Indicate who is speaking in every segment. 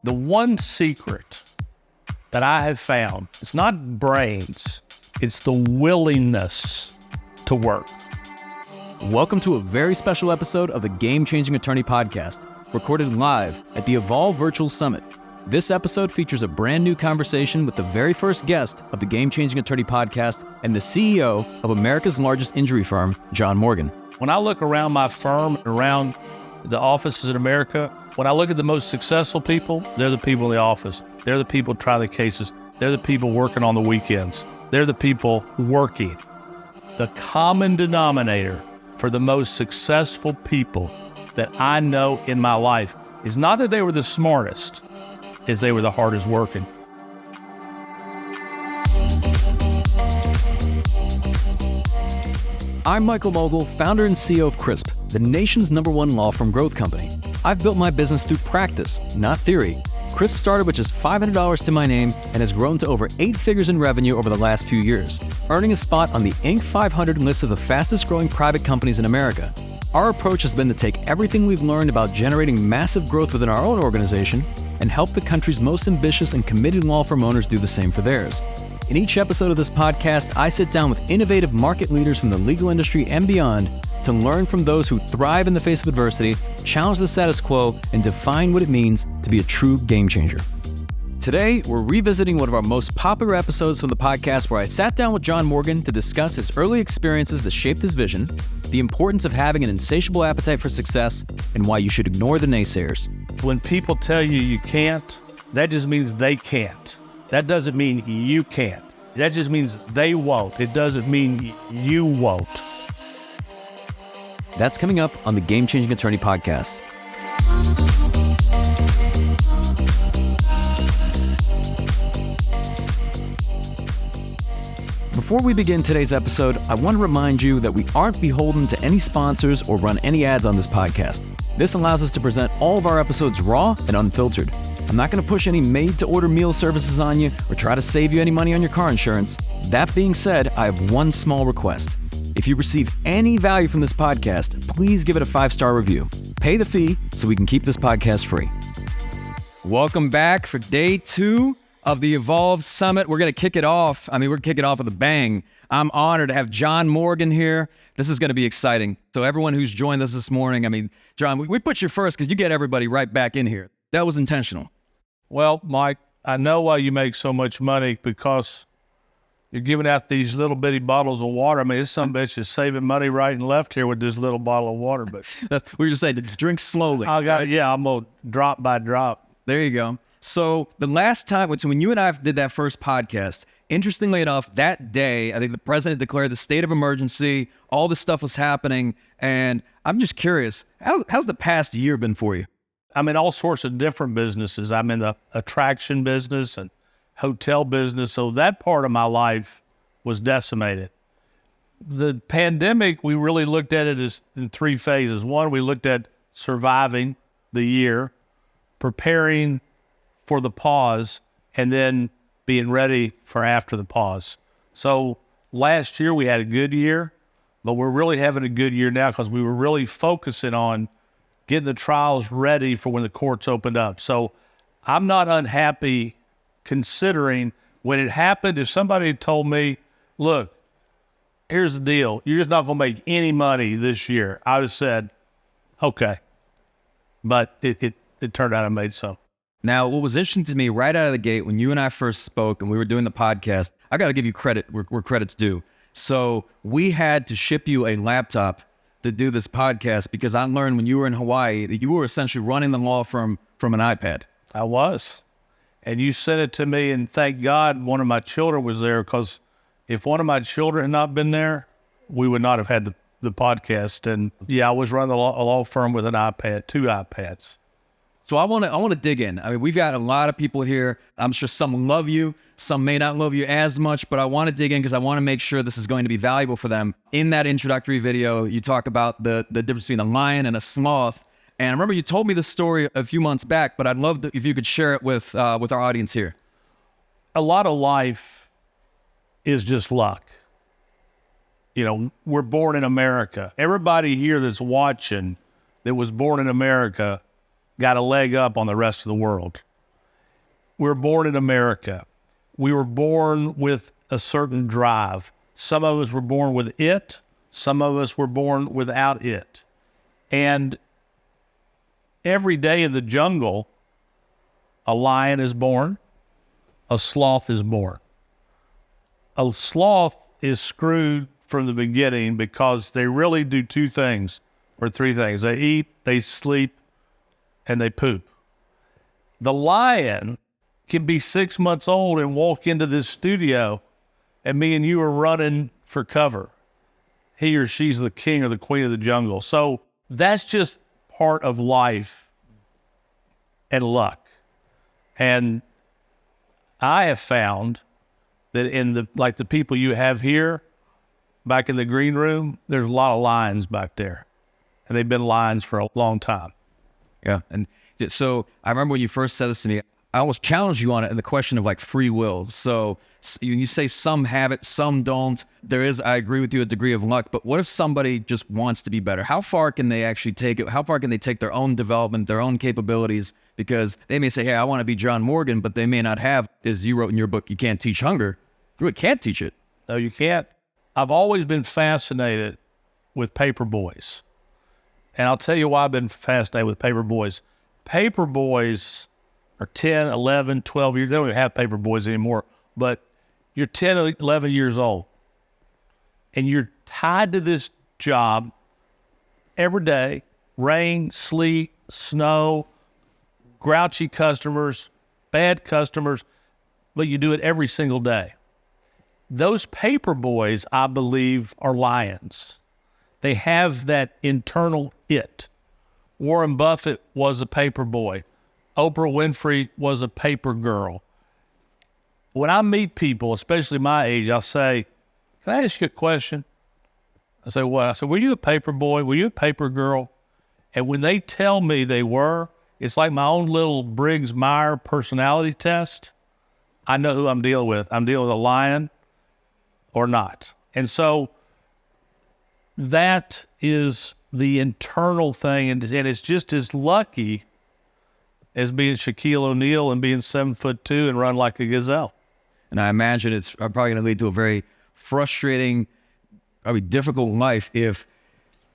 Speaker 1: The one secret that I have found, it's not brains, it's the willingness to work.
Speaker 2: Welcome to a very special episode of the Game Changing Attorney Podcast, recorded live at the Evolve Virtual Summit. This episode features a brand new conversation with the very first guest of the Game Changing Attorney Podcast and the CEO of America's largest injury firm, John Morgan.
Speaker 1: When I look around my firm, around the offices in America, when I look at the most successful people, they're the people in the office. They're the people trying the cases. They're the people working on the weekends. They're the people working. The common denominator for the most successful people that I know in my life is not that they were the smartest, is they were the hardest working.
Speaker 2: I'm Michael Mogul, founder and CEO of CRISP, the nation's #1 law firm growth company. I've built my business through practice, not theory. CRISP started with just $500 to my name and has grown to over 8 figures in revenue over the last few years, earning a spot on the Inc. 500 list of the fastest growing private companies in America. Our approach has been to take everything we've learned about generating massive growth within our own organization and help the country's most ambitious and committed law firm owners do the same for theirs. In each episode of this podcast, I sit down with innovative market leaders from the legal industry and beyond to learn from those who thrive in the face of adversity, challenge the status quo, and define what it means to be a true game changer. Today, we're revisiting one of our most popular episodes from the podcast where I sat down with John Morgan to discuss his early experiences that shaped his vision, the importance of having an insatiable appetite for success, and why you should ignore the naysayers.
Speaker 1: When people tell you you can't, that just means they can't. That doesn't mean you can't. That just means they won't. It doesn't mean you won't.
Speaker 2: That's coming up on the Game Changing Attorney Podcast. Before we begin today's episode, I want to remind you that we aren't beholden to any sponsors or run any ads on this podcast. This allows us to present all of our episodes raw and unfiltered. I'm not going to push any made-to-order meal services on you or try to save you any money on your car insurance. That being said, I have one small request. If you receive any value from this podcast, please give it a 5-star review. Pay the fee so we can keep this podcast free. Welcome back for day 2 of the Evolve Summit. We're going to kick it off. We're going to kick it off with a bang. I'm honored to have John Morgan here. This is going to be exciting. So everyone who's joined us this morning, John, we put you first because you get everybody right back in here. That was intentional.
Speaker 1: Well, Mike, I know why you make so much money, because you're giving out these little bitty bottles of water. It's some bitch is saving money right and left here with this little bottle of water. But
Speaker 2: we were just saying to drink slowly.
Speaker 1: I'm going drop by drop.
Speaker 2: There you go. So the last time, when you and I did that first podcast, interestingly enough, that day, I think the president declared the state of emergency, all this stuff was happening, and I'm just curious, how's the past year been for you?
Speaker 1: I'm in all sorts of different businesses. I'm in the attraction business and hotel business, so that part of my life was decimated. The pandemic, we really looked at it as in 3 phases. One, we looked at surviving the year, preparing for the pause, and then being ready for after the pause. So last year we had a good year, but we're really having a good year now because we were really focusing on getting the trials ready for when the courts opened up. So I'm not unhappy, considering when it happened. If somebody had told me, look, here's the deal, you're just not going to make any money this year, I would have said, okay. But it turned out I made some.
Speaker 2: Now, what was interesting to me right out of the gate when you and I first spoke and we were doing the podcast, I got to give you credit where credit's due. So we had to ship you a laptop to do this podcast because I learned when you were in Hawaii that you were essentially running the law firm from an iPad.
Speaker 1: I was. And you sent it to me, and thank God one of my children was there, because if one of my children had not been there, we would not have had the podcast. And I was running a law firm with an iPad, 2 iPads.
Speaker 2: So I want to dig in. We've got a lot of people here. I'm sure some love you, some may not love you as much, but I want to dig in because I want to make sure this is going to be valuable for them. In that introductory video, you talk about the difference between a lion and a sloth. And I remember you told me this story a few months back, but I'd love if you could share it with our audience here.
Speaker 1: A lot of life is just luck. We're born in America. Everybody here that's watching that was born in America got a leg up on the rest of the world. we were born in America. We were born with a certain drive. Some of us were born with it. Some of us were born without it. And every day in the jungle, a lion is born, a sloth is born. A sloth is screwed from the beginning because they really do two things or three things. They eat, they sleep, and they poop. The lion can be 6 months old and walk into this studio and me and you are running for cover. He or she's the king or the queen of the jungle. So that's just part of life and luck. And I have found that in the people you have here, back in the green room, there's a lot of lions back there. And they've been lions for a long time.
Speaker 2: Yeah. And so I remember when you first said this to me, I almost challenged you on it in the question of like free will. So you say some have it, some don't. There is, I agree with you, a degree of luck. But what if somebody just wants to be better? How far can they actually take it? How far can they take their own development, their own capabilities? Because they may say, hey, I want to be John Morgan, but they may not have, as you wrote in your book, you can't teach hunger. You really can't teach it.
Speaker 1: No, you can't. I've always been fascinated with paper boys. And I'll tell you why I've been fascinated with paper boys. Paper boys are 10, 11, 12 years. They don't even have paper boys anymore. But you're 10, 11 years old. And you're tied to this job every day. Rain, sleet, snow, grouchy customers, bad customers. But you do it every single day. Those paper boys, I believe, are lions. They have that internal it. Warren Buffett was a paper boy. Oprah Winfrey was a paper girl. When I meet people, especially my age, I'll say, can I ask you a question? I say, what? I say, were you a paper boy? Were you a paper girl? And when they tell me they were, it's like my own little Briggs-Meyer personality test. I know who I'm dealing with. I'm dealing with a lion or not. And so that is the internal thing, and it's just as lucky as being Shaquille O'Neal and being 7'2" and run like a gazelle.
Speaker 2: And I imagine it's probably going to lead to a very frustrating, probably difficult life if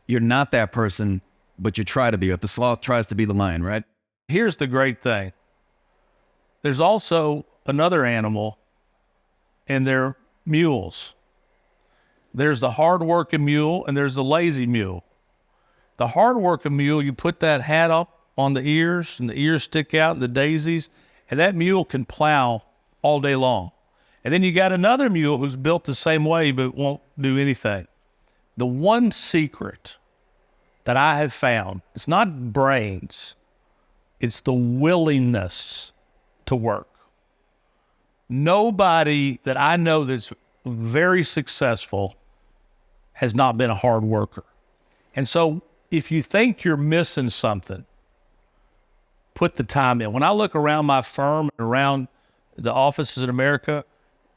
Speaker 2: you're not that person, but you try to be. If the sloth tries to be the lion, right?
Speaker 1: Here's the great thing. There's also another animal, and they're mules. There's the hard-working mule, and there's the lazy mule. The hard-working mule, you put that hat up on the ears, and the ears stick out, and the daisies, and that mule can plow all day long. And then you got another mule who's built the same way but won't do anything. The one secret that I have found, it's not brains, it's the willingness to work. Nobody that I know that's very successful has not been a hard worker. And so if you think you're missing something, put the time in. When I look around my firm, around the offices in America,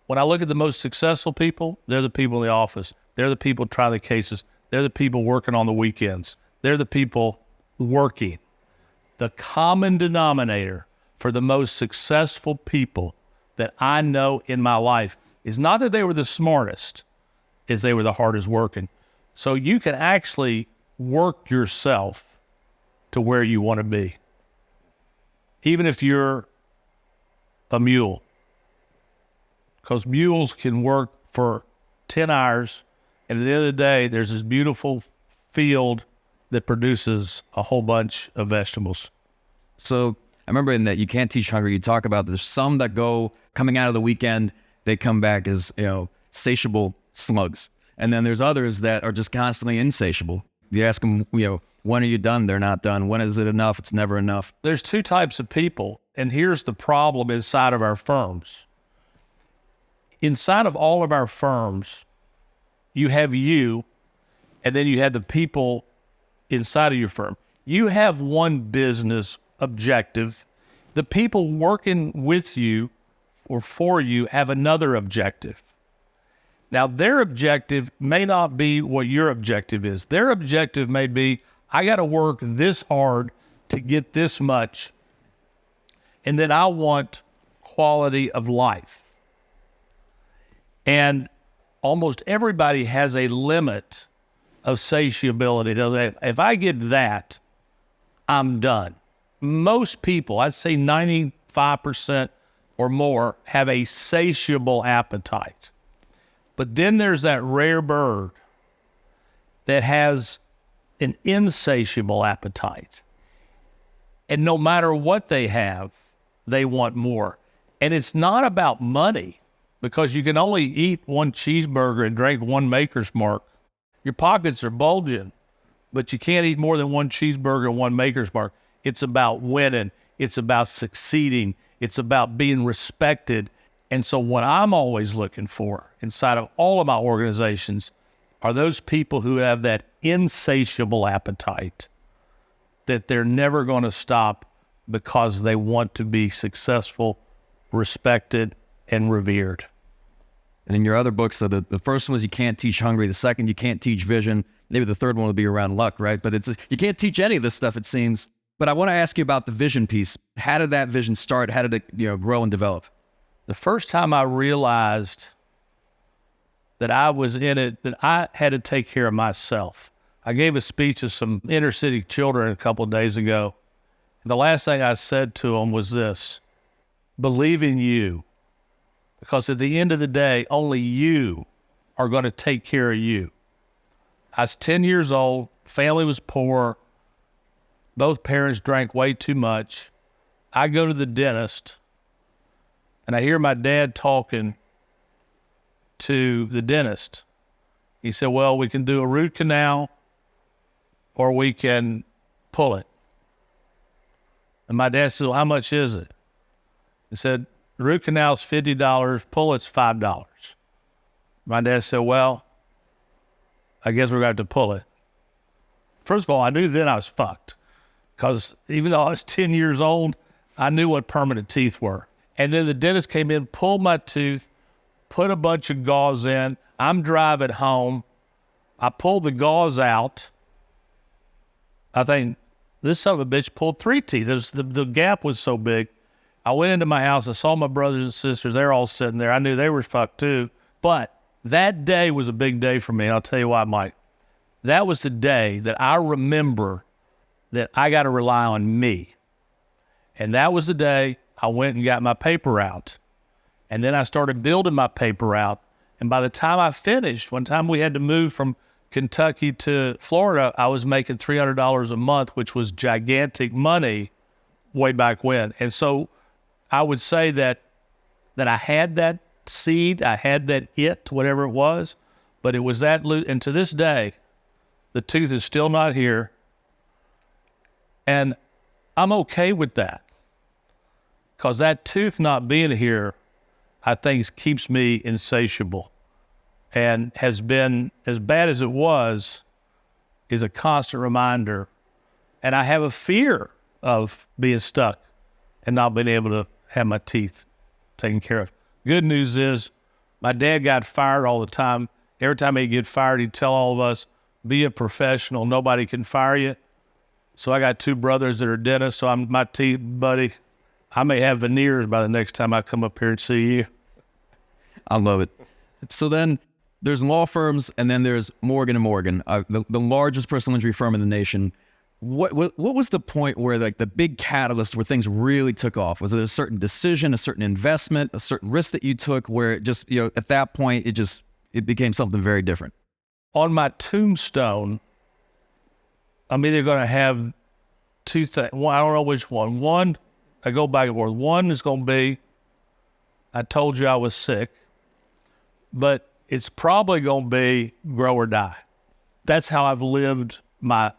Speaker 1: when I look at the most successful people, they're the people in the office. They're the people trying the cases. They're the people working on the weekends. They're the people working. The common denominator for the most successful people that I know in my life is not that they were the smartest, is they were the hardest working. So you can actually work yourself to where you want to be. Even if you're a mule. Because mules can work for 10 hours, and at the end of the day, there's this beautiful field that produces a whole bunch of vegetables.
Speaker 2: So I remember in that You Can't Teach Hunger, you talk about there's some that go coming out of the weekend, they come back as, satiable slugs. And then there's others that are just constantly insatiable. You ask them, when are you done? They're not done. When is it enough? It's never enough.
Speaker 1: There's two types of people, and here's the problem inside of our firms. Inside of all of our firms, you have you, and then you have the people inside of your firm. You have one business objective. The people working with you or for you have another objective. Now, their objective may not be what your objective is. Their objective may be, I got to work this hard to get this much, and then I want quality of life. And almost everybody has a limit of satiability. If I get that, I'm done. Most people, I'd say 95% or more, have a satiable appetite. But then there's that rare bird that has an insatiable appetite. And no matter what they have, they want more. And it's not about money, because you can only eat one cheeseburger and drink one Maker's Mark. Your pockets are bulging, but you can't eat more than one cheeseburger and one Maker's Mark. It's about winning. It's about succeeding. It's about being respected. And so what I'm always looking for inside of all of my organizations are those people who have that insatiable appetite, that they're never going to stop because they want to be successful, respected, and revered.
Speaker 2: And in your other books, so the first one was you can't teach hungry. The second, you can't teach vision. Maybe the third one would be around luck, right? But you can't teach any of this stuff, it seems. But I want to ask you about the vision piece. How did that vision start? How did it grow and develop?
Speaker 1: The first time I realized that I was in it, that I had to take care of myself. I gave a speech to some inner city children a couple of days ago. And the last thing I said to them was this: believe in you. Because at the end of the day, only you are going to take care of you. I was 10 years old, family was poor, both parents drank way too much. I go to the dentist, and I hear my dad talking to the dentist. He said, well, we can do a root canal or we can pull it. And my dad said, well, how much is it? He said, root canal's $50, pull it's $5. My dad said, well, I guess we're going to have to pull it. First of all, I knew then I was fucked, because even though I was 10 years old, I knew what permanent teeth were. And then the dentist came in, pulled my tooth, put a bunch of gauze in. I'm driving home. I pulled the gauze out. I think this son of a bitch pulled 3 teeth. The gap was so big. I went into my house. I saw my brothers and sisters. They're all sitting there. I knew they were fucked too. But that day was a big day for me. And I'll tell you why, Mike. That was the day that I remember that I got to rely on me. And that was the day I went and got my paper out. And then I started building my paper out. And by the time I finished, one time we had to move from Kentucky to Florida, I was making $300 a month, which was gigantic money way back when. And so I would say that I had that seed, I had that whatever it was, but it was that, and to this day, the tooth is still not here. And I'm okay with that, because that tooth not being here, I think, keeps me insatiable, and has been, as bad as it was, is a constant reminder. And I have a fear of being stuck and not being able to have my teeth taken care of. Good news is my dad got fired all the time. Every time he'd get fired, he'd tell all of us, be a professional. Nobody can fire you. So I got 2 brothers that are dentists. So my teeth, buddy, I may have veneers by the next time I come up here and see you.
Speaker 2: I love it. So then there's law firms, and then there's Morgan & Morgan, the largest personal injury firm in the nation. What was the point where, like, the big catalyst where things really took off? Was it a certain decision, a certain investment, a certain risk that you took where it just, at that point, it became something very different?
Speaker 1: On my tombstone, I'm either going to have 2 things. One, I don't know which one. One, I go back and forth. One is going to be, I told you I was sick, but it's probably going to be grow or die. That's how I've lived my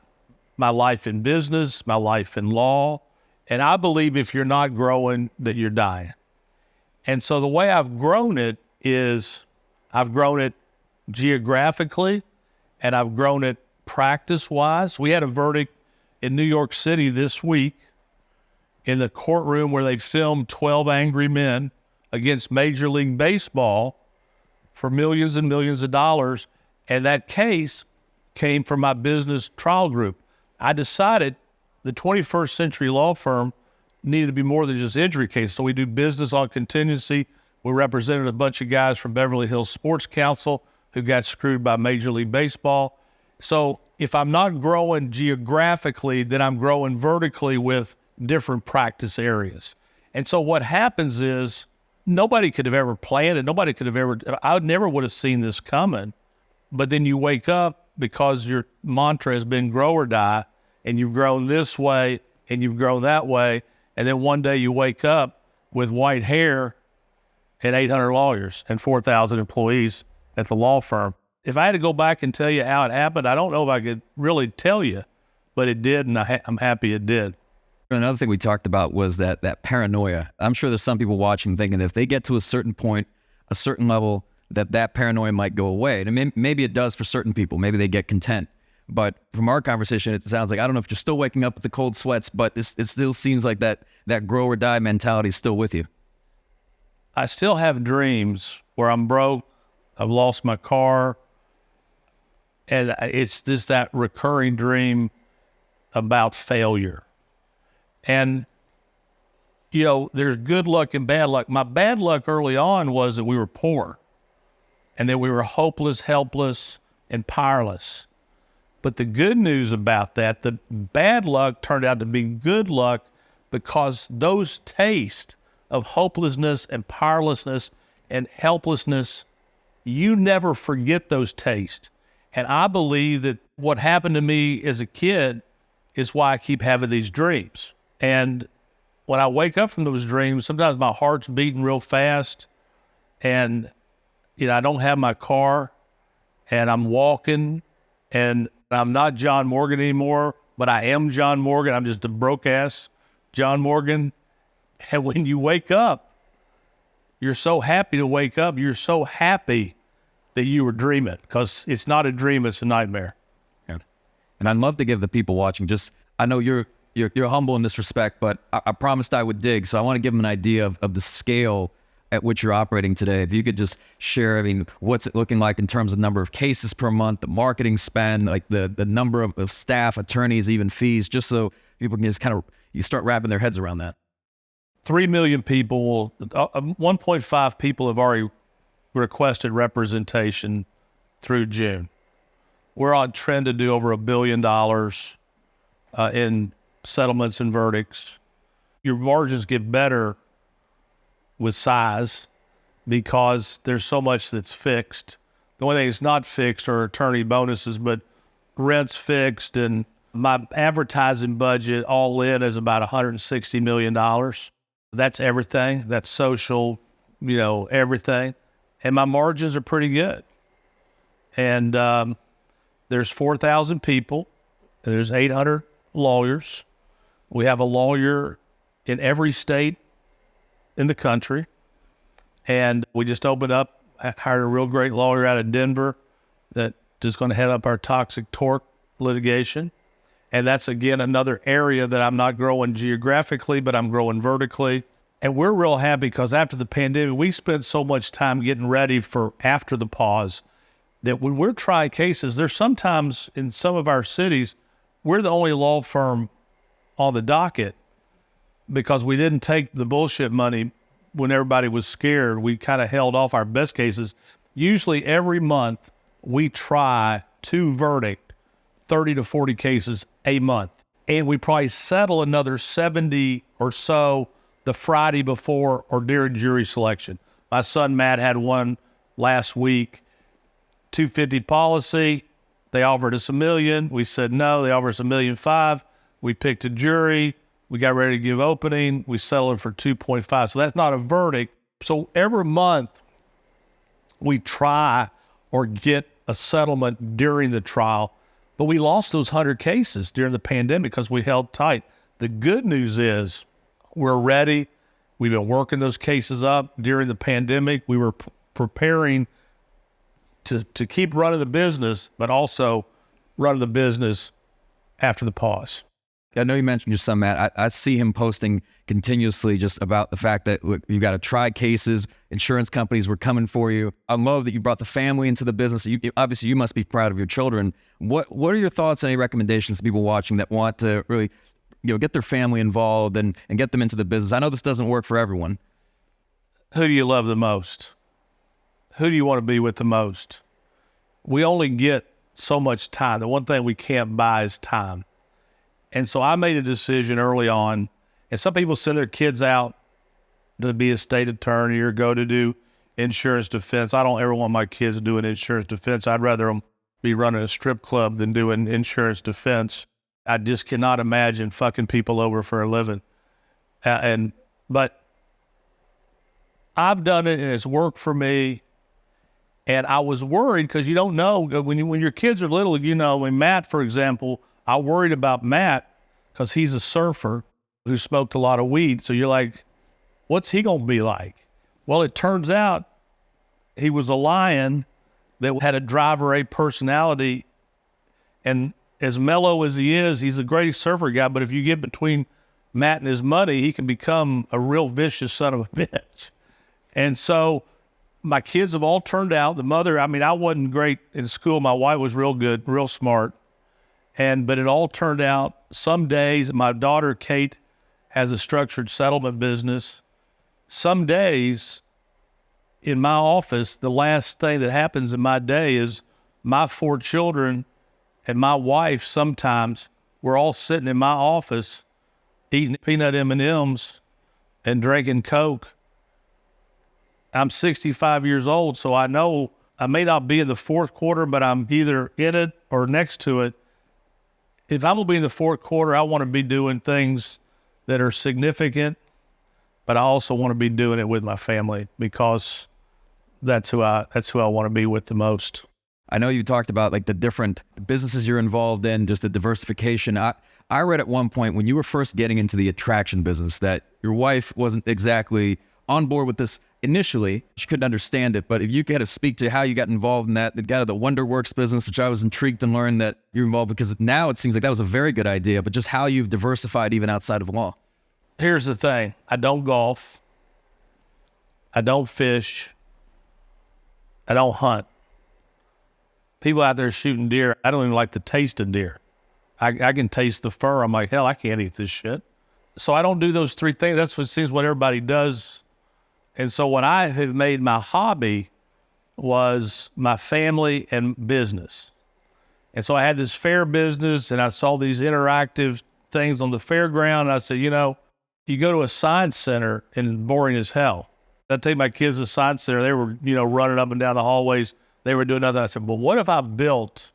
Speaker 1: life in business, my life in law. And I believe if you're not growing, that you're dying. And so the way I've grown it is I've grown it geographically, and I've grown it practice-wise. We had a verdict in New York City this week in the courtroom where they filmed 12 angry men against Major League Baseball for millions and millions of dollars. And that case came from my business trial group. I decided the 21st Century Law Firm needed to be more than just injury cases. So we do business on contingency. We represented a bunch of guys from Beverly Hills Sports Council who got screwed by Major League Baseball. So if I'm not growing geographically, then I'm growing vertically with different practice areas. And so what happens is nobody could have ever planned it. I never would have seen this coming. But then you wake up because your mantra has been grow or die, and you've grown this way and you've grown that way. And then one day you wake up with white hair and 800 lawyers and 4,000 employees at the law firm. If I had to go back and tell you how it happened, I don't know if I could really tell you, but it did, and I'm happy it did.
Speaker 2: Another thing we talked about was that paranoia. I'm sure there's some people watching thinking if they get to a certain point, a certain level, that paranoia might go away. And maybe it does for certain people. Maybe they get content. But from our conversation, it sounds like, I don't know if you're still waking up with the cold sweats, but it still seems like that grow or die mentality is still with you.
Speaker 1: I still have dreams where I'm broke, I've lost my car, and it's just that recurring dream about failure. And, there's good luck and bad luck. My bad luck early on was that we were poor and that we were hopeless, helpless, and powerless. But the good news about that, the bad luck turned out to be good luck because those tastes of hopelessness and powerlessness and helplessness, you never forget those tastes. And I believe that what happened to me as a kid is why I keep having these dreams. And when I wake up from those dreams, sometimes my heart's beating real fast and, I don't have my car and I'm walking and I'm not John Morgan anymore, but I am John Morgan. I'm just a broke ass John Morgan. And when you wake up, you're so happy to wake up. You're so happy that you were dreaming, because it's not a dream, it's a nightmare.
Speaker 2: Yeah. And I'd love to give the people watching I know you're humble in this respect, but I promised I would dig. So I want to give them an idea of the scale at which you're operating today. If you could just share, what's it looking like in terms of number of cases per month, the marketing spend, like the number of staff, attorneys, even fees, just so people can just you start wrapping their heads around that.
Speaker 1: 3 million people, 1.5 people have already requested representation through June. We're on trend to do over $1 billion in settlements and verdicts. Your margins get better with size because there's so much that's fixed. The only thing that's not fixed are attorney bonuses, but rent's fixed, and my advertising budget all in is about $160 million. That's everything. That's social, everything. And my margins are pretty good. And there's 4,000 people, and there's 800 lawyers. We have a lawyer in every state in the country. And we just opened up, hired a real great lawyer out of Denver that is going to head up our toxic tort litigation. And that's, again, another area that I'm not growing geographically, but I'm growing vertically. And we're real happy because after the pandemic, we spent so much time getting ready for after the pause that when we're trying cases, there's sometimes in some of our cities, we're the only law firm on the docket because we didn't take the bullshit money when everybody was scared. We kind of held off our best cases. Usually every month we try to verdict 30 to 40 cases a month. And we probably settle another 70 or so the Friday before or during jury selection. My son Matt had one last week, 250 policy. They offered us $1 million. We said no. They offered us $1.5 million. We picked a jury. We got ready to give opening. We settled for 2.5. So that's not a verdict. So every month we try or get a settlement during the trial, but we lost those 100 cases during the pandemic because we held tight. The good news is we're ready. We've been working those cases up during the pandemic. We were preparing to keep running the business, but also running the business after the pause.
Speaker 2: I know you mentioned your son, Matt. I see him posting continuously just about the fact that, look, you got to try cases. Insurance companies were coming for you. I love that you brought the family into the business. Obviously, you must be proud of your children. What are your thoughts and any recommendations to people watching that want to really get their family involved and get them into the business? I know this doesn't work for everyone.
Speaker 1: Who do you love the most? Who do you want to be with the most? We only get so much time. The one thing we can't buy is time. And so I made a decision early on, and some people send their kids out to be a state attorney or go to do insurance defense. I don't ever want my kids doing insurance defense. I'd rather them be running a strip club than doing insurance defense. I just cannot imagine fucking people over for a living. But I've done it and it's worked for me. And I was worried because you don't know when your kids are little, when Matt, for example, I worried about Matt because he's a surfer who smoked a lot of weed. So you're like, what's he going to be like? Well, it turns out he was a lion that had a driver A personality. And as mellow as he is, he's a great surfer guy. But if you get between Matt and his money, he can become a real vicious son of a bitch. And so my kids have all turned out. The mother, I wasn't great in school. My wife was real good, real smart. But it all turned out. Some days, my daughter, Kate, has a structured settlement business. Some days in my office, the last thing that happens in my day is my 4 children and my wife sometimes, we're all sitting in my office eating peanut M&Ms and drinking Coke. I'm 65 years old, so I know I may not be in the fourth quarter, but I'm either in it or next to it. If I'm going to be in the fourth quarter, I want to be doing things that are significant, but I also want to be doing it with my family because that's who I want to be with the most.
Speaker 2: I know you talked about like the different businesses you're involved in, just the diversification. I read at one point when you were first getting into the attraction business that your wife wasn't exactly on board with this initially. She couldn't understand it, but if you could speak to how you got involved in that, got out of the WonderWorks business, which I was intrigued to learn that you're involved, because now it seems like that was a very good idea, but just how you've diversified even outside of law.
Speaker 1: Here's the thing. I don't golf. I don't fish. I don't hunt. People out there shooting deer, I don't even like the taste of deer. I can taste the fur. I'm like, hell, I can't eat this shit. So I don't do those 3 things. That's what seems what everybody does. And so what I have made my hobby was my family and business. And so I had this fair business and I saw these interactive things on the fairground. And I said, you go to a science center and it's boring as hell. I take my kids to the science center. They were, running up and down the hallways. They were doing nothing. I said, well, what if I built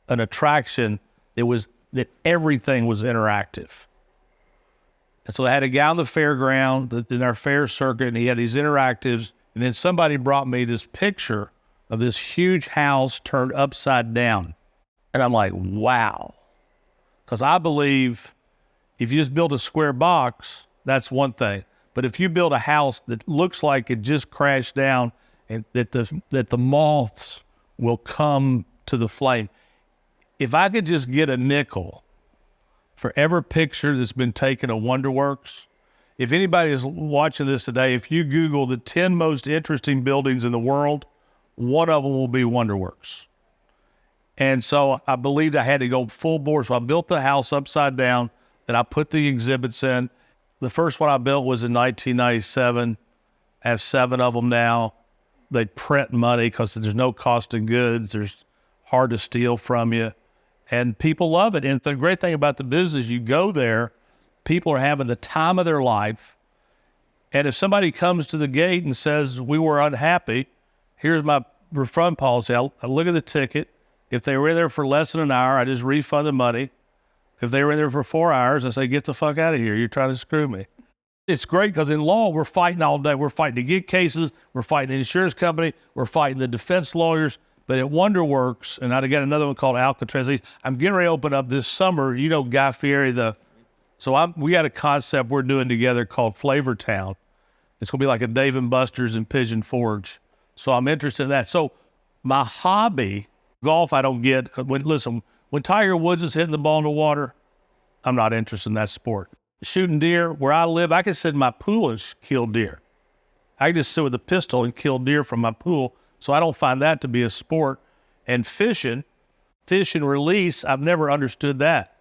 Speaker 1: an attraction that everything was interactive? And so I had a guy on the fairground in our fair circuit, and he had these interactives. And then somebody brought me this picture of this huge house turned upside down. And I'm like, wow. Because I believe if you just build a square box, that's one thing. But if you build a house that looks like it just crashed down and that the moths will come to the flame. If I could just get a nickel for every picture that's been taken of WonderWorks, if anybody is watching this today, if you Google the 10 most interesting buildings in the world, one of them will be WonderWorks. And so I believed I had to go full bore. So I built the house upside down, then I put the exhibits in. The first one I built was in 1997. I have 7 of them now. They print money because there's no cost of goods. There's hard to steal from you. And people love it. And the great thing about the business, you go there, people are having the time of their life. And if somebody comes to the gate and says, we were unhappy, here's my refund policy. I look at the ticket. If they were in there for less than an hour, I just refund the money. If they were in there for 4 hours, I say, get the fuck out of here. You're trying to screw me. It's great because in law, we're fighting all day. We're fighting to get cases. We're fighting the insurance company. We're fighting the defense lawyers. But at WonderWorks, and I got another one called Alcatraz. I'm getting ready to open up this summer. Guy Fieri, we got a concept we're doing together called Flavor Town. It's going to be like a Dave & Buster's in Pigeon Forge. So I'm interested in that. So my hobby, golf, I don't get. When Tiger Woods is hitting the ball in the water, I'm not interested in that sport. Shooting deer, where I live, I can sit in my pool and kill deer. I can just sit with a pistol and kill deer from my pool. So I don't find that to be a sport. And fish and release, I've never understood that.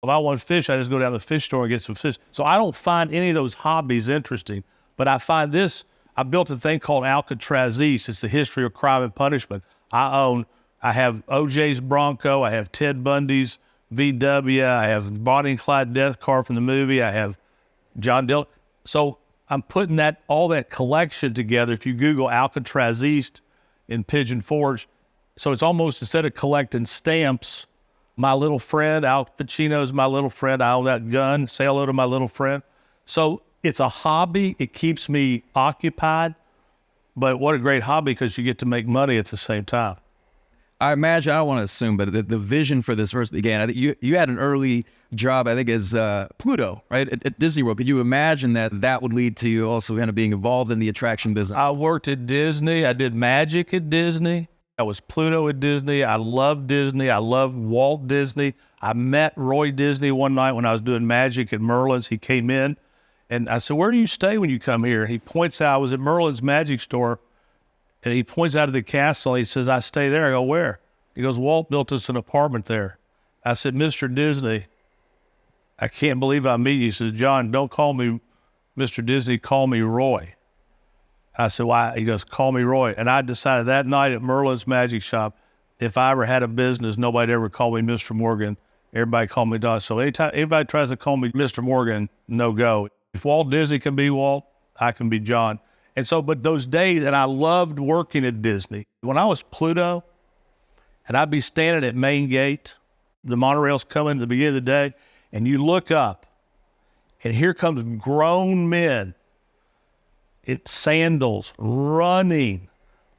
Speaker 1: If I want fish, I just go down to the fish store and get some fish. So I don't find any of those hobbies interesting, but I find this. I built a thing called Alcatraz East. It's the history of crime and punishment. I have OJ's Bronco. I have Ted Bundy's VW. I have Bonnie and Clyde death car from the movie. I have John Dill. So I'm putting all that collection together. If you Google Alcatraz East in Pigeon Forge, so it's almost, instead of collecting stamps, my little friend, Al Pacino's my little friend. I own that gun. Say hello to my little friend. So it's a hobby. It keeps me occupied. But what a great hobby, because you get to make money at the same time.
Speaker 2: I imagine, I don't want to assume, but the vision for this first began. I think you had an early job, I think, as Pluto, right, at Disney World. Could you imagine that would lead to you also kind of being involved in the attraction business?
Speaker 1: I worked at Disney. I did magic at Disney. I was Pluto at Disney. I loved Disney. I loved Walt Disney. I met Roy Disney one night when I was doing magic at Merlin's. He came in, and I said, "Where do you stay when you come here?" He points out, I was at Merlin's magic store, and he points out of the castle. He says, "I stay there." I go, "Where?" He goes, "Walt built us an apartment there." I said, "Mr. Disney, I can't believe I meet you." He says, "John, don't call me Mr. Disney, call me Roy." I said, "Why?" He goes, "Call me Roy." And I decided that night at Merlin's Magic Shop, if I ever had a business, nobody ever called me Mr. Morgan. Everybody called me Don. So anytime anybody tries to call me Mr. Morgan, no go. If Walt Disney can be Walt, I can be John. And so, but those days, and I loved working at Disney. When I was Pluto, and I'd be standing at Main Gate, the monorail's coming at the beginning of the day, and you look up, and here comes grown men in sandals, running,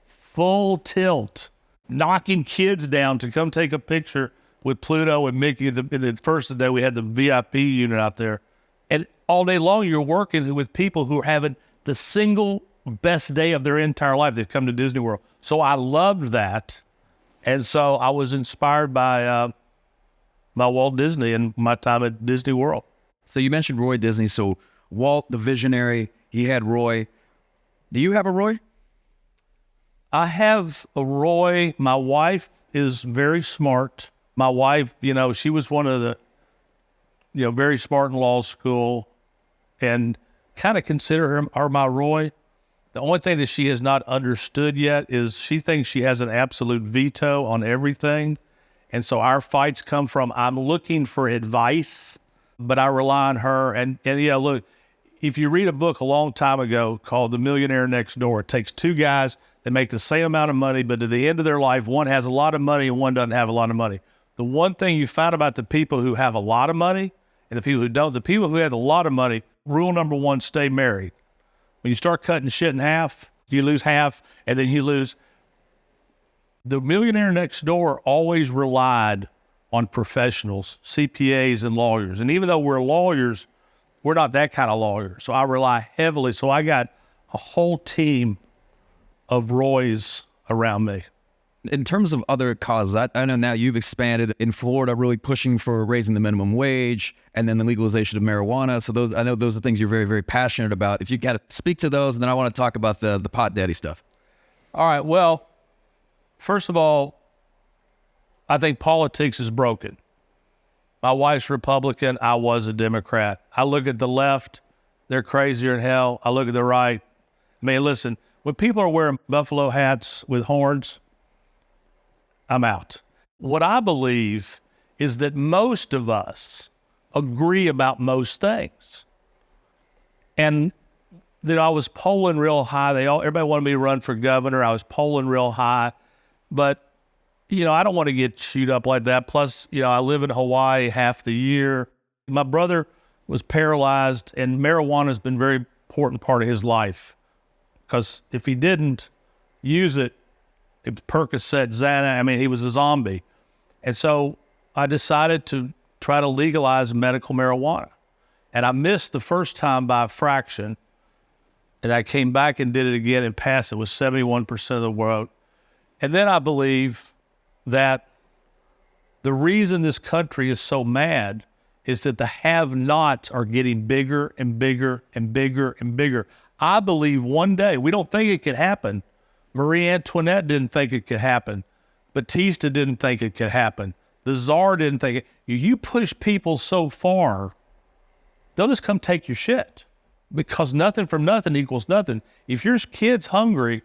Speaker 1: full tilt, knocking kids down to come take a picture with Pluto and Mickey. The first day we had the VIP unit out there. And all day long you're working with people who are having the single best day of their entire life. They've come to Disney World. So I loved that. And so I was inspired by Walt Disney and my time at Disney World.
Speaker 2: So you mentioned Roy Disney. So Walt, the visionary, he had Roy. Do you have a Roy?
Speaker 1: I have a Roy. My wife is very smart. My wife, she was one of the, very smart in law school, and kind of consider her my Roy. The only thing that she has not understood yet is she thinks she has an absolute veto on everything. And so our fights come from, I'm looking for advice, but I rely on her. And look, if you read a book a long time ago called The Millionaire Next Door, it takes two guys that make the same amount of money, but at the end of their life, one has a lot of money and one doesn't have a lot of money. The one thing you find about the people who have a lot of money and the people who don't, the people who have a lot of money, rule number one, stay married. When you start cutting shit in half, you lose half, and then you lose. The millionaire next door always relied on professionals, CPAs and lawyers. And even though we're lawyers, we're not that kind of lawyer. So I rely heavily. So I got a whole team of Roys around me.
Speaker 2: In terms of other causes, I know now you've expanded in Florida, really pushing for raising the minimum wage and then the legalization of marijuana. So I know those are things you're very, very passionate about. If you got to speak to those, and then I want to talk about the pot daddy stuff.
Speaker 1: All right. Well, first of all, I think politics is broken. My wife's Republican. I was a Democrat. I look at the left, they're crazier than hell. I look at the right. I mean, listen, when people are wearing buffalo hats with horns, I'm out. What I believe is that most of us agree about most things. And I was polling real high. Everybody wanted me to run for governor. I was polling real high. But, I don't want to get chewed up like that. Plus, I live in Hawaii half the year. My brother was paralyzed, and marijuana has been a very important part of his life. Because if he didn't use it, Percocet, Xanax, he was a zombie. And so I decided to try to legalize medical marijuana. And I missed the first time by a fraction. And I came back and did it again and passed it with 71% of the vote. And then I believe that the reason this country is so mad is that the have-nots are getting bigger and bigger and bigger and bigger. I believe one day, we don't think it could happen. Marie Antoinette didn't think it could happen. Batista didn't think it could happen. The czar didn't think it. You push people so far, they'll just come take your shit, because nothing from nothing equals nothing. If your kid's hungry,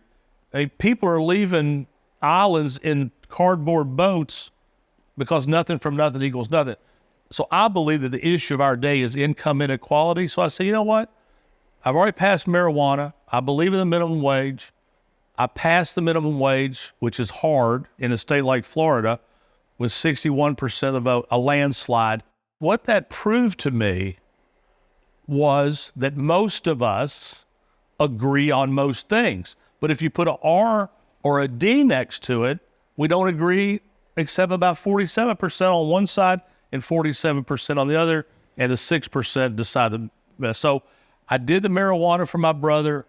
Speaker 1: people are leaving islands in cardboard boats because nothing from nothing equals nothing. So I believe that the issue of our day is income inequality. So I say, you know what? I've already passed marijuana. I believe in the minimum wage. I passed the minimum wage, which is hard in a state like Florida, with 61% of the vote, a landslide. What that proved to me was that most of us agree on most things. But if you put an R or a D next to it, we don't agree except about 47% on one side and 47% on the other, and the 6% decide the best. So I did the marijuana for my brother.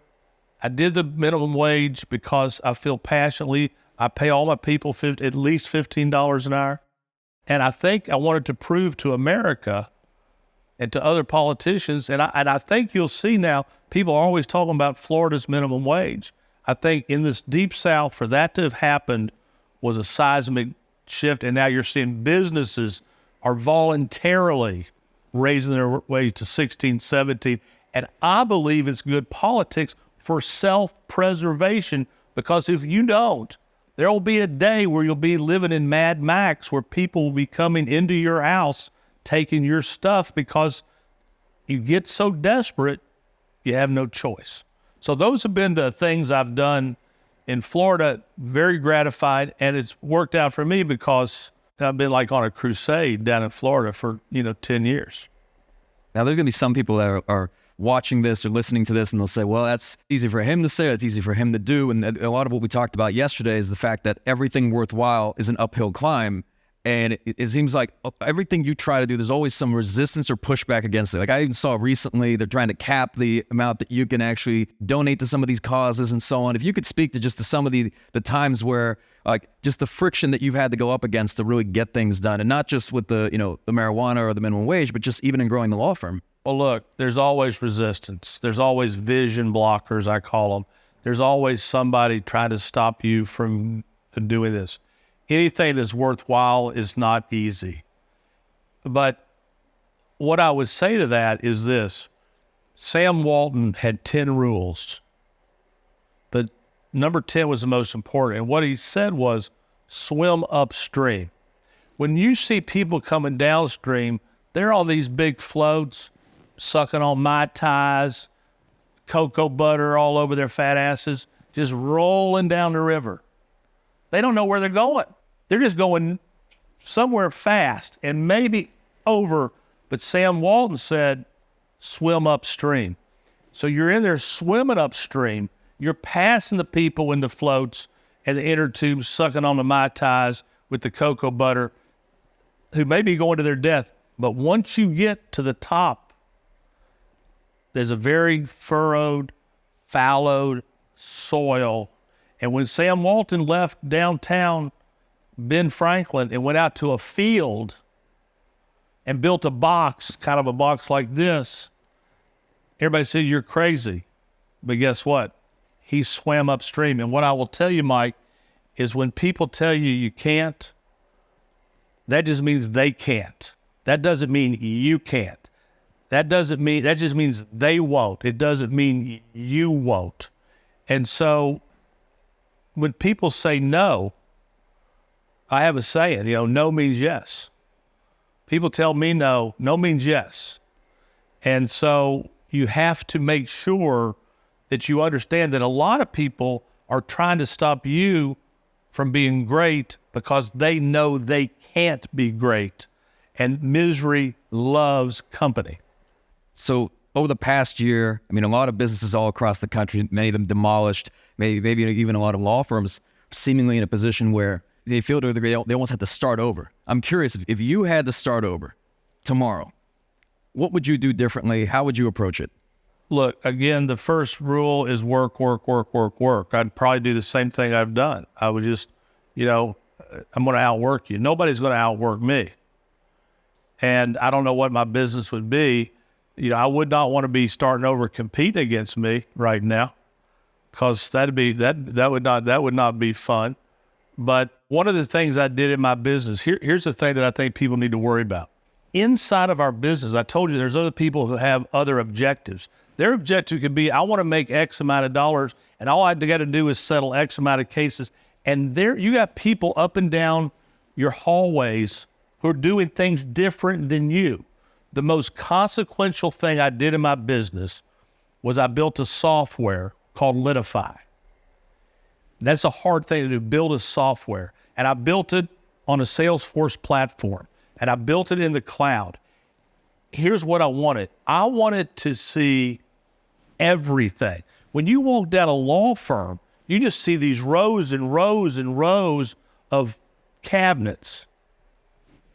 Speaker 1: I did the minimum wage because I feel passionately. I pay all my people at least $15 an hour. And I think I wanted to prove to America and to other politicians, and I think you'll see now, people are always talking about Florida's minimum wage. I think in this deep South, for that to have happened was a seismic shift, and now you're seeing businesses are voluntarily raising their wage to 16, 17, and I believe it's good politics for self-preservation, because if you don't, there will be a day where you'll be living in Mad Max, where people will be coming into your house, taking your stuff, because you get so desperate, you have no choice. So those have been the things I've done in Florida, very gratified, and it's worked out for me because I've been like on a crusade down in Florida for, 10 years.
Speaker 2: Now, there's going to be some people that are watching this or listening to this, and they'll say, well, that's easy for him to say, that's easy for him to do. And a lot of what we talked about yesterday is the fact that everything worthwhile is an uphill climb. And it seems like everything you try to do, there's always some resistance or pushback against it. Like I even saw recently, they're trying to cap the amount that you can actually donate to some of these causes and so on. If you could speak to just to some of the times where like just the friction that you've had to go up against to really get things done, and not just with the marijuana or the minimum wage, but just even in growing the law firm.
Speaker 1: Well, look, there's always resistance. There's always vision blockers, I call them. There's always somebody trying to stop you from doing this. Anything that's worthwhile is not easy. But what I would say to that is this. Sam Walton had 10 rules, but number 10 was the most important. And what he said was swim upstream. When you see people coming downstream, they're on these big floats, sucking on Mai Tais, cocoa butter all over their fat asses, just rolling down the river. They don't know where they're going. They're just going somewhere fast and maybe over. But Sam Walton said, swim upstream. So you're in there swimming upstream. You're passing the people in the floats and the inner tubes, sucking on the Mai Tais with the cocoa butter, who may be going to their death. But once you get to the top, there's a very furrowed, fallowed soil. And when Sam Walton left downtown Ben Franklin and went out to a field and built a box, kind of a box like this, everybody said, you're crazy. But guess what? He swam upstream. And what I will tell you, Mike, is when people tell you you can't, that just means they can't. That doesn't mean you can't. That just means they won't. It doesn't mean you won't. And so when people say no, I have a saying, no means yes. People tell me no means yes. And so you have to make sure that you understand that a lot of people are trying to stop you from being great because they know they can't be great. And misery loves company.
Speaker 2: So over the past year, a lot of businesses all across the country, many of them demolished, maybe even a lot of law firms seemingly in a position where they feel they almost have to start over. I'm curious, if you had to start over tomorrow, what would you do differently? How would you approach it?
Speaker 1: Look, again, the first rule is work, work, work, work, work. I'd probably do the same thing I've done. I would just, I'm going to outwork you. Nobody's going to outwork me. And I don't know what my business would be. I would not want to be starting over competing against me right now, because that would not be fun. But one of the things I did in my business, here's the thing that I think people need to worry about. Inside of our business, I told you there's other people who have other objectives. Their objective could be, I want to make X amount of dollars, and all I got to do is settle X amount of cases. And there you got people up and down your hallways who are doing things different than you. The most consequential thing I did in my business was I built a software called Litify. That's a hard thing to do, build a software. And I built it on a Salesforce platform, and I built it in the cloud. Here's what I wanted. I wanted to see everything. When you walk down a law firm, you just see these rows and rows and rows of cabinets.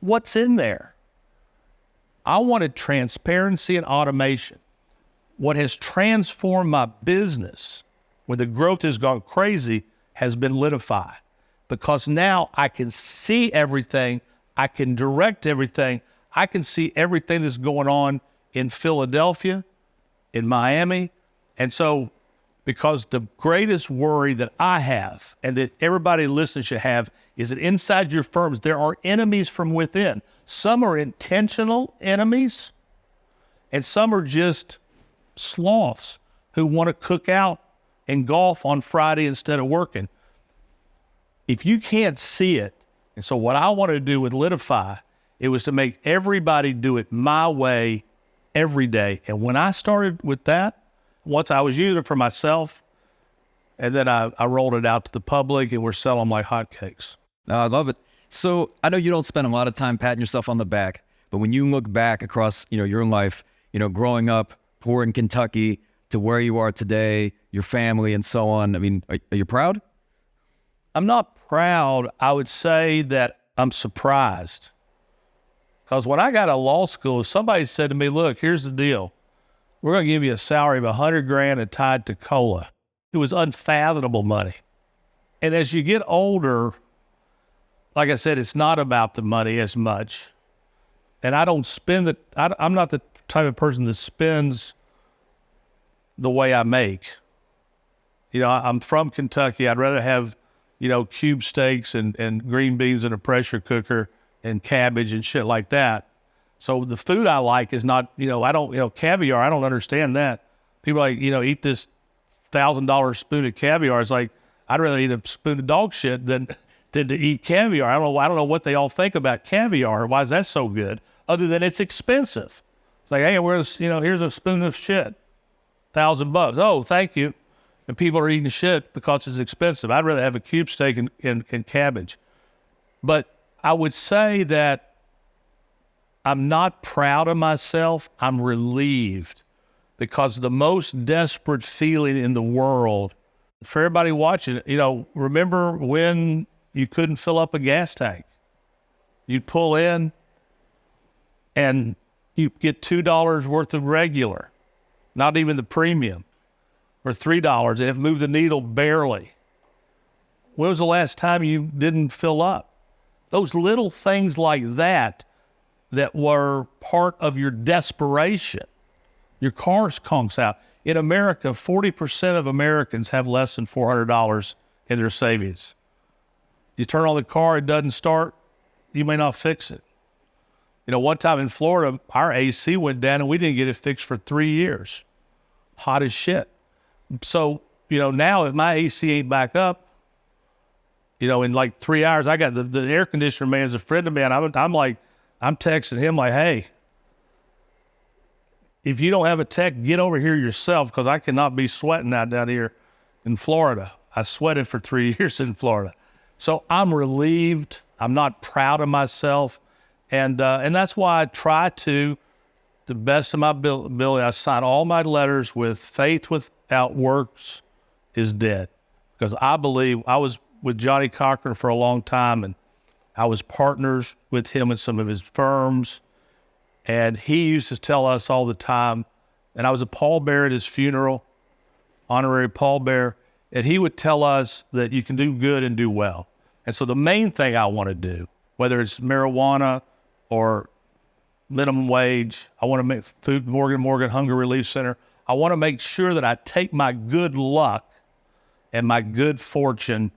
Speaker 1: What's in there? I wanted transparency and automation. What has transformed my business, when the growth has gone crazy, has been Litify. Because now I can see everything, I can direct everything, I can see everything that's going on in Philadelphia, in Miami. And so, because the greatest worry that I have, and that everybody listening should have, is that inside your firms, there are enemies from within. Some are intentional enemies, and some are just sloths who want to cook out and golf on Friday instead of working. If you can't see it, and so what I wanted to do with Litify, it was to make everybody do it my way every day. And when I started with that, once I was using it for myself, and then I rolled it out to the public, and we're selling them like hotcakes.
Speaker 2: I love it. So I know you don't spend a lot of time patting yourself on the back, but when you look back across, your life, growing up poor in Kentucky to where you are today, your family and so on, I mean, are you proud?
Speaker 1: I'm not proud. I would say that I'm surprised. Because when I got out of law school, somebody said to me, look, here's the deal. We're going to give you a salary of $100,000 and tied to COLA. It was unfathomable money. And as you get older, like I said, it's not about the money as much. And I don't spend it. I'm not the type of person that spends the way I make. I'm from Kentucky. I'd rather have, cube steaks and green beans in a pressure cooker and cabbage and shit like that. So the food I like is not, I don't, caviar, I don't understand that. People are like, eat this $1,000 spoon of caviar. It's like, I'd rather eat a spoon of dog shit than to eat caviar. I don't know what they all think about caviar. Why is that so good? Other than it's expensive. It's like, hey, here's a spoon of shit, $1,000. Oh, thank you. And people are eating shit because it's expensive. I'd rather have a cube steak and cabbage. But I would say that I'm not proud of myself. I'm relieved, because the most desperate feeling in the world, for everybody watching, remember when you couldn't fill up a gas tank? You'd pull in and you get $2 worth of regular, not even the premium, or $3, and it moved the needle barely. When was the last time you didn't fill up? Those little things like that were part of your desperation. Your car conks out. In America, 40% of Americans have less than $400 in their savings. You turn on the car, it doesn't start, you may not fix it. One time in Florida, our AC went down and we didn't get it fixed for 3 years. Hot as shit. So, now if my AC ain't back up, in like 3 hours, I got the air conditioner man is a friend of mine. I'm texting him like, hey, if you don't have a tech, get over here yourself, because I cannot be sweating out down here in Florida. I sweated for 3 years in Florida. So I'm relieved. I'm not proud of myself. And that's why I try to, the best of my ability, I sign all my letters with faith without works is dead. Because I believe, I was with Johnny Cochran for a long time, and I was partners with him in some of his firms. And he used to tell us all the time, and I was a pallbearer at his funeral, honorary pallbearer, and he would tell us that you can do good and do well. And so the main thing I want to do, whether it's marijuana or minimum wage, I want to make food, Morgan Hunger Relief Center, I want to make sure that I take my good luck and my good fortune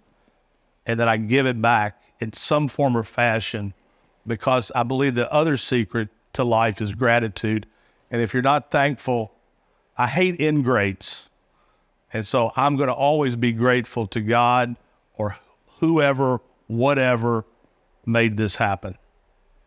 Speaker 1: and that I give it back in some form or fashion, because I believe the other secret to life is gratitude. And if you're not thankful, I hate ingrates. And so I'm going to always be grateful to God or whoever, whatever made this happen.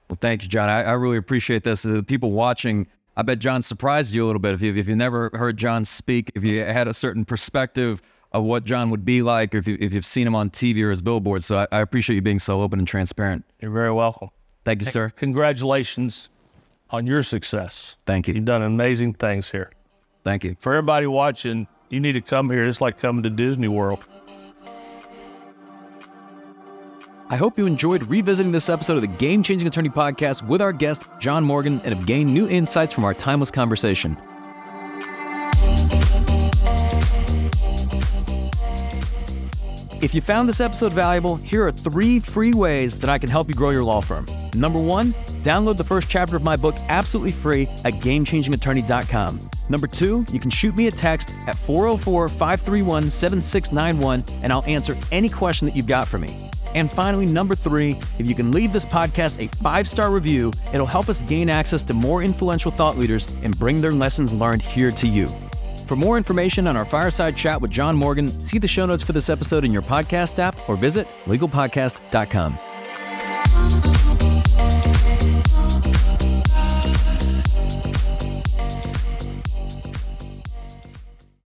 Speaker 2: Well, thank you, John. I really appreciate this. The people watching, I bet John surprised you a little bit. If you never heard John speak, if you had a certain perspective of what John would be like, or if you've seen him on TV or his billboards. So I appreciate you being so open and transparent.
Speaker 1: You're very welcome.
Speaker 2: Thank you, sir.
Speaker 1: Congratulations on your success.
Speaker 2: Thank you.
Speaker 1: You've done amazing things here.
Speaker 2: Thank you.
Speaker 1: For everybody watching, you need to come here. It's like coming to Disney World.
Speaker 2: I hope you enjoyed revisiting this episode of the Game Changing Attorney Podcast with our guest, John Morgan, and have gained new insights from our timeless conversation. If you found this episode valuable, here are 3 free ways that I can help you grow your law firm. Number 1, download the first chapter of my book absolutely free at GameChangingAttorney.com. Number 2, you can shoot me a text at 404-531-7691, and I'll answer any question that you've got for me. And finally, number 3, if you can leave this podcast a 5-star review, it'll help us gain access to more influential thought leaders and bring their lessons learned here to you. For more information on our fireside chat with John Morgan, see the show notes for this episode in your podcast app or visit legalpodcast.com.